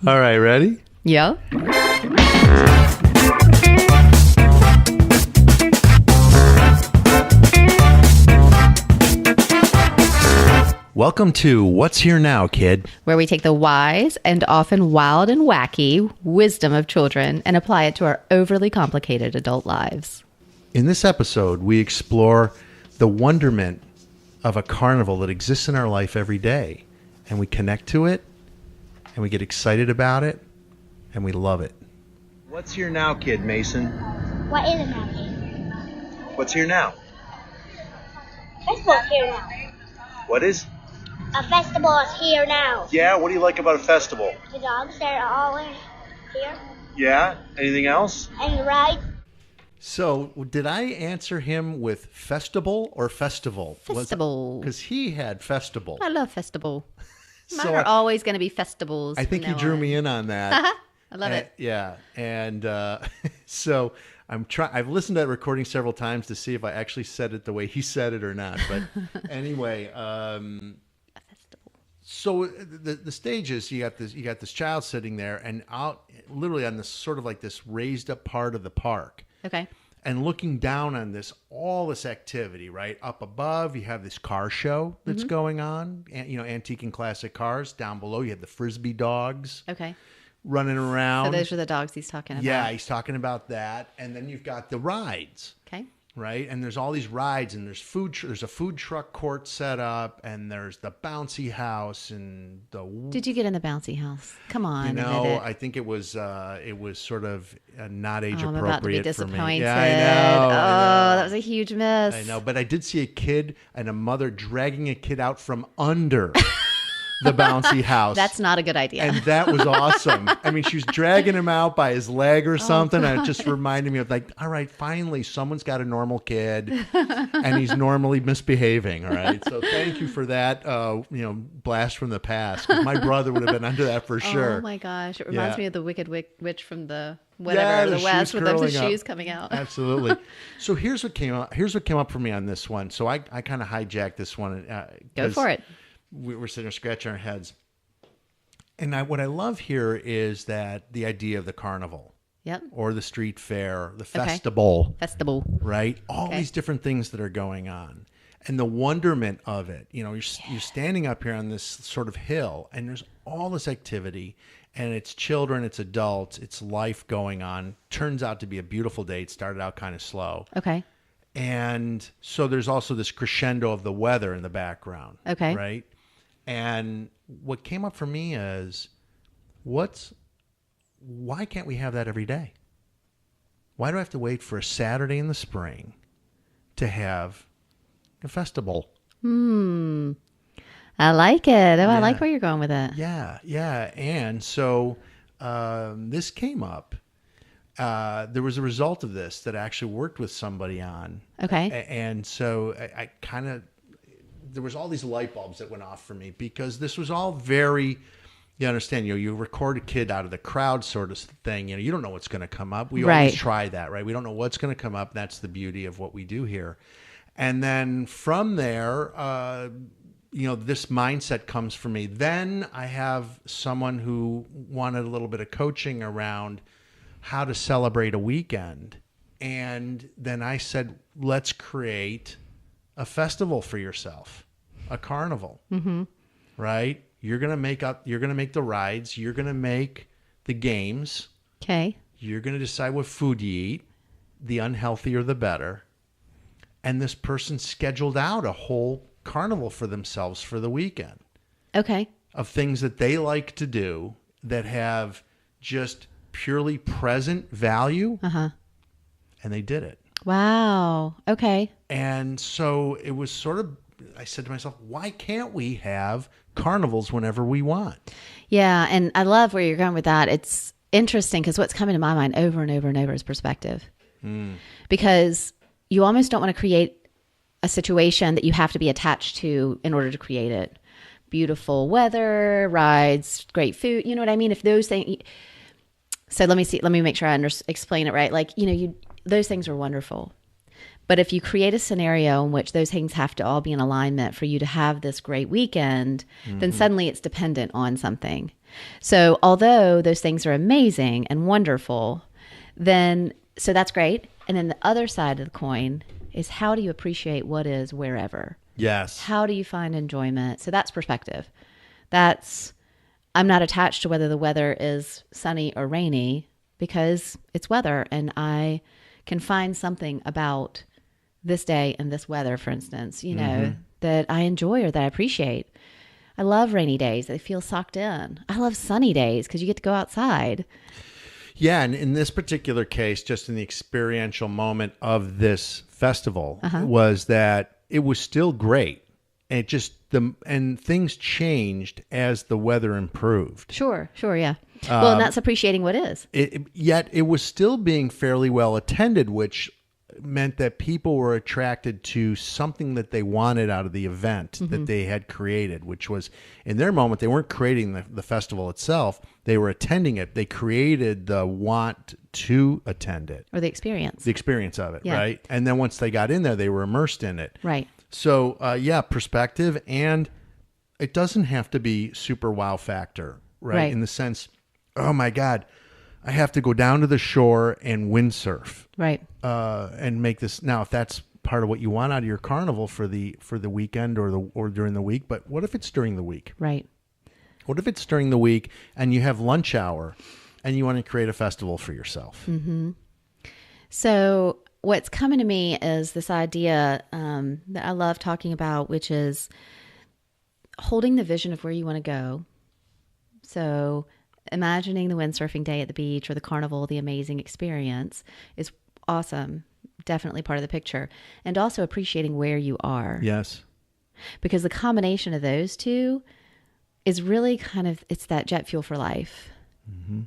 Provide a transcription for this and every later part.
All right, ready? Yeah. Welcome to What's Here Now, Kid? Where we take the wise and often wild and wacky wisdom of children and apply it to our overly complicated adult lives. In this episode, we explore the wonderment of a carnival that exists in our life every day. And we connect to it, and we get excited about it, and we love it. What's here now, kid, Mason? What is it now, kid? What's here now? Festival is here now. What is? A festival is here now. Yeah, what do you like about a festival? The dogs are all in here. Yeah, anything else? And the ride. So, did I answer him with festival or festival? Festival. Because he had festival. I love festival. Mine So are always going to be festivals. I think you drew me in on that. I love it. Yeah, and so I've listened to that recording several times to see if I actually said it the way he said it or not. But anyway, A festival. so the stage is you got this child sitting there and out literally on this sort of like this raised up part of the park. Okay. And looking down on all this activity, right? Up above, you have this car show that's going on, antique and classic cars. Down below, you have the Frisbee dogs Okay. running around. So those are the dogs he's talking about. Yeah, he's talking about that. And then you've got the rides, Okay. right? And there's all these rides, and there's there's a food truck court set up, and there's the bouncy house, and Did you get in the bouncy house? Come on. you admit know, it. I think it was sort of not age I'm appropriate about to be for disappointed. me. Yeah, I know. That was a huge miss. I know, but I did see a kid and a mother dragging a kid out from under the bouncy house. That's not a good idea. And that was awesome. I mean, she was dragging him out by his leg Oh, or something. And it just reminded me of like, all right, finally, someone's got a normal kid and he's normally misbehaving. All right. So thank you for that, blast from the past. 'Cause my brother would have been under that for sure. Oh my gosh. It reminds Yeah. me of the Wicked Witch from the Yeah, the the West shoes with the curling up. shoes coming out. Absolutely. So here's what came up for me on this one. So I kind of hijacked this one. Go for it. We were sitting there scratching our heads. And what I love here is that the idea of the carnival Yep. or the street fair, the festival, Festival. right? All Okay. these different things that are going on. And the wonderment of it. You're standing up here on this sort of hill, and there's all this activity, and it's children, it's adults, it's life going on. Turns out to be a beautiful day. It started out kind of slow. Okay. And so there's also this crescendo of the weather in the background. Okay. Right? And what came up for me is, why can't we have that every day? Why do I have to wait for a Saturday in the spring to have a festival? I like it. Oh, I like where you're going with it. Yeah, yeah. And so this came up. There was a result of this that I actually worked with somebody on. Okay. And so I kind of, there was all these light bulbs that went off for me because this was all very, you understand, you record a kid out of the crowd sort of thing. You don't know what's going to come up. We always Right. try that, right? We don't know what's going to come up. That's the beauty of what we do here. And then from there, this mindset comes for me. Then I have someone who wanted a little bit of coaching around how to celebrate a weekend. And then I said, let's create a festival for yourself, a carnival, right? You're going to make the rides. You're going to make the games. Okay. You're going to decide what food you eat, the unhealthier, the better. And this person scheduled out a whole carnival for themselves for the weekend Okay. of things that they like to do that have just purely present value. Uh-huh. And they did it. Wow. Okay. And so it was sort of, I said to myself, why can't we have carnivals whenever we want? Yeah. And I love where you're going with that. It's interesting because what's coming to my mind over and over and over is perspective. Because you almost don't want to create a situation that you have to be attached to in order to create it. Beautiful weather, rides, great food. You know what I mean? If those things. So let me make sure I explain it right. Like, those things are wonderful. But if you create a scenario in which those things have to all be in alignment for you to have this great weekend, then suddenly it's dependent on something. So although those things are amazing and wonderful, so that's great. And then the other side of the coin is, how do you appreciate what is wherever? Yes. How do you find enjoyment? So that's perspective. I'm not attached to whether the weather is sunny or rainy, because it's weather, and I can find something about this day and this weather, for instance, that I enjoy or that I appreciate. I love rainy days. They feel socked in. I love sunny days because you get to go outside. Yeah, and in this particular case, just in the experiential moment of this festival, was that it was still great. And things changed as the weather improved. Sure, yeah. Well, and that's appreciating what is. Yet it was still being fairly well attended, which meant that people were attracted to something that they wanted out of the event that they had created, which was, in their moment, they weren't creating the festival itself. They were attending it. They created the want to attend it. Or the experience. The experience of it, right? And then once they got in there, they were immersed in it. Right. So, perspective, and it doesn't have to be super wow factor, right? In the sense, oh my God, I have to go down to the shore and windsurf. Right. And make this. Now, if that's part of what you want out of your carnival for the weekend or during the week, but what if it's during the week? Right. What if it's during the week and you have lunch hour and you want to create a festival for yourself? Mm-hmm. So what's coming to me is this idea that I love talking about, which is holding the vision of where you want to go. So imagining the windsurfing day at the beach or the carnival, the amazing experience, is awesome. Definitely part of the picture. And also appreciating where you are. Yes. Because the combination of those two is really it's that jet fuel for life. Mm-hmm.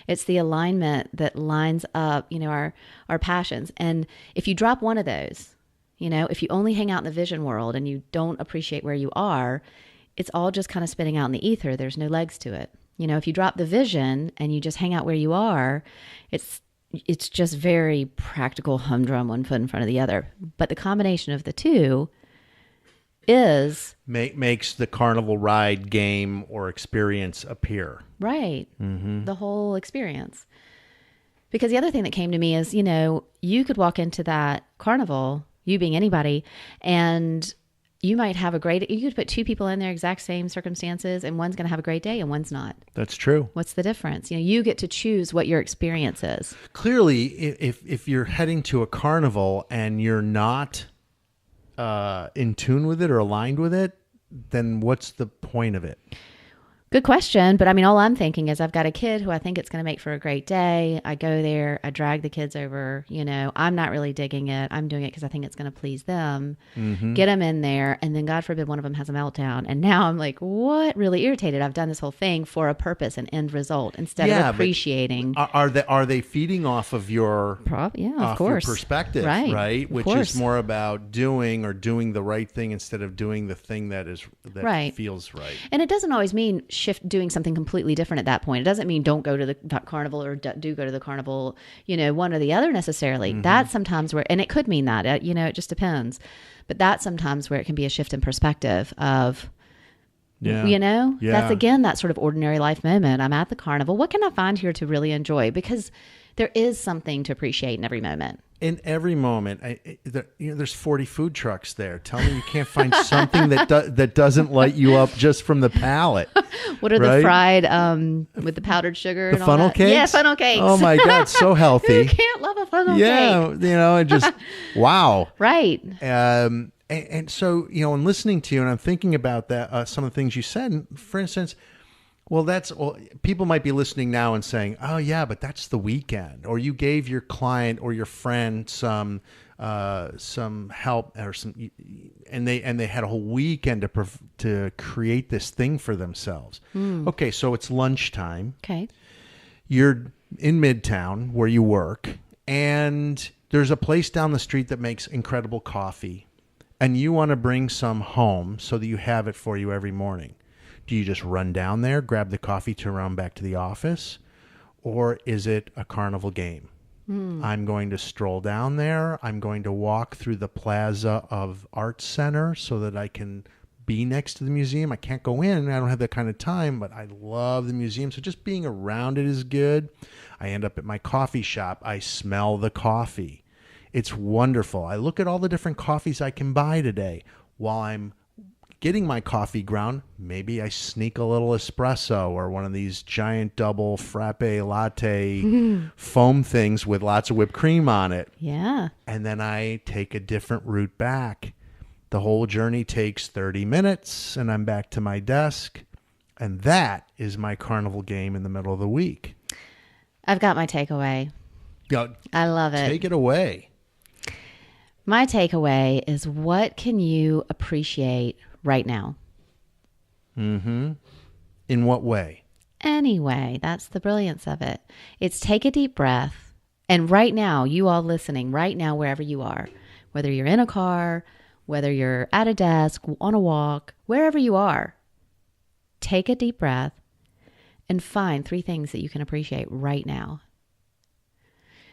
It's the alignment that lines up, our passions. And if you drop one of those, if you only hang out in the vision world and you don't appreciate where you are, it's all just kind of spinning out in the ether. There's no legs to it. If you drop the vision and you just hang out where you are, it's just very practical, humdrum, one foot in front of the other. But the combination of the two makes the carnival ride, game, or experience appear. Right. Mm-hmm. The whole experience. Because the other thing that came to me is, you could walk into that carnival, you being anybody, and you might have you could put two people in their exact same circumstances, and one's going to have a great day and one's not. That's true. What's the difference? You get to choose what your experience is. Clearly, if you're heading to a carnival and you're not in tune with it or aligned with it, then what's the point of it? Good question. But all I'm thinking is I've got a kid who I think it's going to make for a great day. I go there, I drag the kids over, I'm not really digging it. I'm doing it because I think it's going to please them, get them in there. And then God forbid one of them has a meltdown. And now I'm like, what? Really irritated. I've done this whole thing for a purpose, an end result, instead of appreciating. Are they feeding off of your, of course, your perspective, right? Which is more about doing the right thing instead of doing the thing that feels right. And it doesn't always mean doing something completely different at that point. It doesn't mean don't go to the carnival or do go to the carnival, one or the other necessarily. Mm-hmm. That's sometimes where, and it could mean that, it just depends. But that's sometimes where it can be a shift in perspective of, that's again, that sort of ordinary life moment. I'm at the carnival. What can I find here to really enjoy? Because there is something to appreciate in every moment. In every moment, there's 40 food trucks there. Tell me you can't find something that doesn't light you up just from the palate. What are the fried with the powdered sugar? The and funnel all that? cakes? Yeah, funnel cakes. Oh my God, so healthy. Who can't love a funnel cake? Yeah, and just wow. Right. And so, in listening to you, and I'm thinking about that, some of the things you said, and for instance, people might be listening now and saying, oh yeah, but that's the weekend. Or you gave your client or your friend some help or and they had a whole weekend to create this thing for themselves. Okay. So it's lunchtime. Okay. You're in Midtown where you work, and there's a place down the street that makes incredible coffee, and you want to bring some home so that you have it for you every morning. Do you just run down there, grab the coffee to run back to the office? Or is it a carnival game? I'm going to stroll down there. I'm going to walk through the plaza of Arts Center so that I can be next to the museum. I can't go in. I don't have that kind of time, but I love the museum. So just being around it is good. I end up at my coffee shop. I smell the coffee. It's wonderful. I look at all the different coffees I can buy today. While I'm getting my coffee ground, maybe I sneak a little espresso or one of these giant double frappe latte foam things with lots of whipped cream on it. Yeah. And then I take a different route back. The whole journey takes 30 minutes and I'm back to my desk. And that is my carnival game in the middle of the week. I've got my takeaway. I love it. Take it away. My takeaway is, what can you appreciate right now? In what way? Anyway, that's the brilliance of it. It's take a deep breath. And right now, you all listening, right now, wherever you are, whether you're in a car, whether you're at a desk, on a walk, wherever you are, take a deep breath and find 3 things that you can appreciate right now.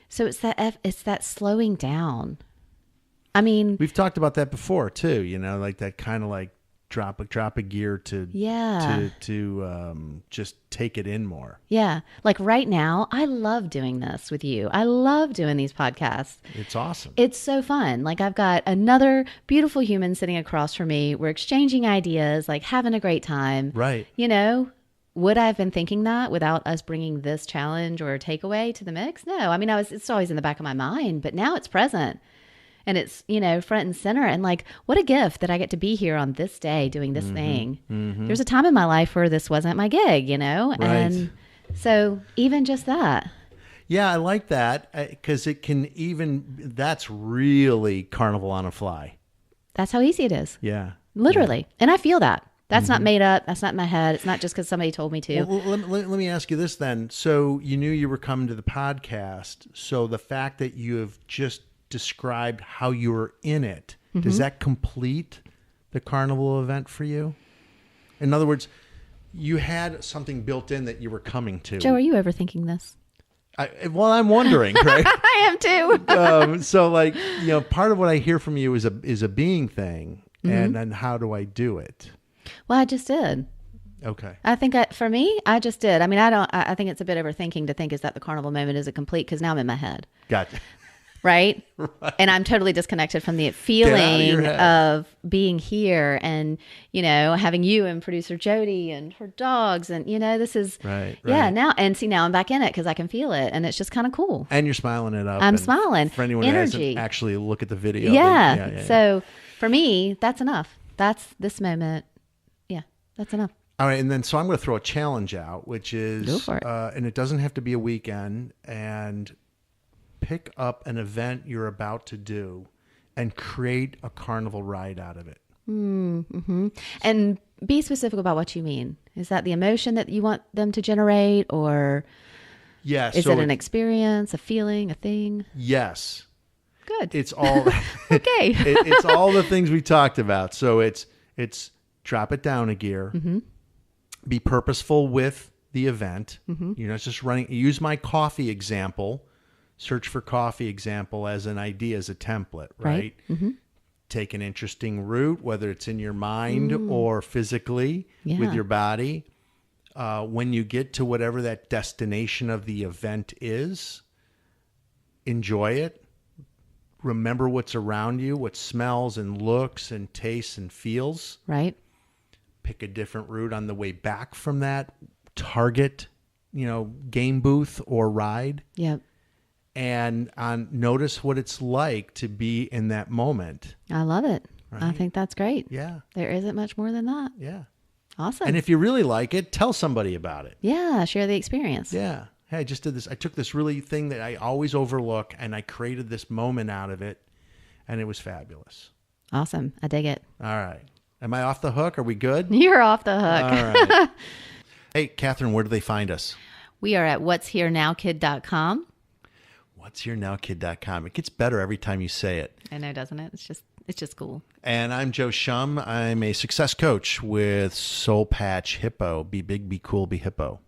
So it's that slowing down. I mean, we've talked about that before too, like that kind of like drop a gear to just take it in more. Yeah. Like right now, I love doing this with you. I love doing these podcasts. It's awesome. It's so fun. Like I've got another beautiful human sitting across from me. We're exchanging ideas, like having a great time. Right. Would I have been thinking that without us bringing this challenge or takeaway to the mix? No. I mean, it's always in the back of my mind, but now it's present. And it's, front and center. And like, what a gift that I get to be here on this day doing this thing. There's a time in my life where this wasn't my gig, Right. And so even just that. Yeah, I like that because that's really carnival on a fly. That's how easy it is. Yeah. Literally. Yeah. And I feel that. That's not made up. That's not in my head. It's not just because somebody told me to. Well, let me ask you this then. So you knew you were coming to the podcast. So the fact that you have just described how you were in it, does that complete the carnival event for you? In other words, you had something built in that you were coming to. Joe, are you overthinking this? I'm wondering, right? I am too. So like, part of what I hear from you is a being thing. And then how do I do it? Well, I just did. Okay. I think for me, I just did. I mean, I think it's a bit overthinking to think, is that the carnival moment is it complete? Because now I'm in my head. Gotcha. Right? And I'm totally disconnected from the feeling of being here and, having you and producer Jody and her dogs. And, this is, right. Yeah, now I'm back in it because I can feel it. And it's just kind of cool. And you're smiling it up. I'm smiling. For anyone who hasn't actually look at the video. Yeah. So for me, that's enough. That's this moment. Yeah, that's enough. All right. And then, so I'm going to throw a challenge out, which is, go for it. And it doesn't have to be a weekend, and pick up an event you're about to do and create a carnival ride out of it. Mm-hmm. And be specific about what you mean. Is that the emotion that you want them to generate, or is it an experience, a feeling, a thing? Yes. Good. It's all okay. It's all the things we talked about. So it's drop it down a gear. Be purposeful with the event. You're not just running. Use my coffee example. Search for coffee example as an idea, as a template, right? Take an interesting route, whether it's in your mind or physically with your body. When you get to whatever that destination of the event is, enjoy it. Remember what's around you, what smells and looks and tastes and feels. Right. Pick a different route on the way back from that target, game booth or ride. Yep. And notice what it's like to be in that moment. I love it. Right? I think that's great. Yeah. There isn't much more than that. Yeah. Awesome. And if you really like it, tell somebody about it. Yeah. Share the experience. Yeah. Hey, I just did this. I took this really thing that I always overlook and I created this moment out of it. And it was fabulous. Awesome. I dig it. All right. Am I off the hook? Are we good? You're off the hook. All right. Hey, Catherine, where do they find us? We are at what'sherenowkid.com. what'sherenowkid.com. It gets better every time you say it. I know, doesn't it? It's just cool. And I'm Joe Shum. I'm a success coach with Soul Patch Hippo. Be big, be cool, be hippo.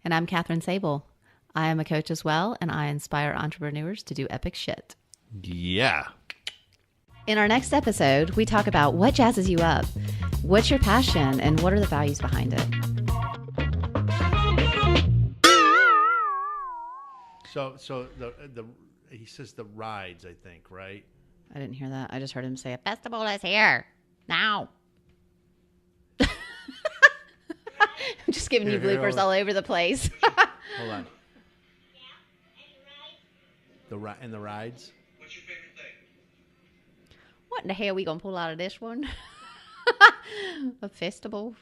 And I'm Catherine Sable. I am a coach as well, and I inspire entrepreneurs to do epic shit. Yeah. In our next episode, we talk about what jazzes you up, what's your passion, and what are the values behind it. So the he says the rides, I think, right? I didn't hear that. I just heard him say, a festival is here. Now. I'm just giving you Here, bloopers all over the place. Hold on. The rides. What's your favorite thing? What in the hell are we going to pull out of this one? A festival?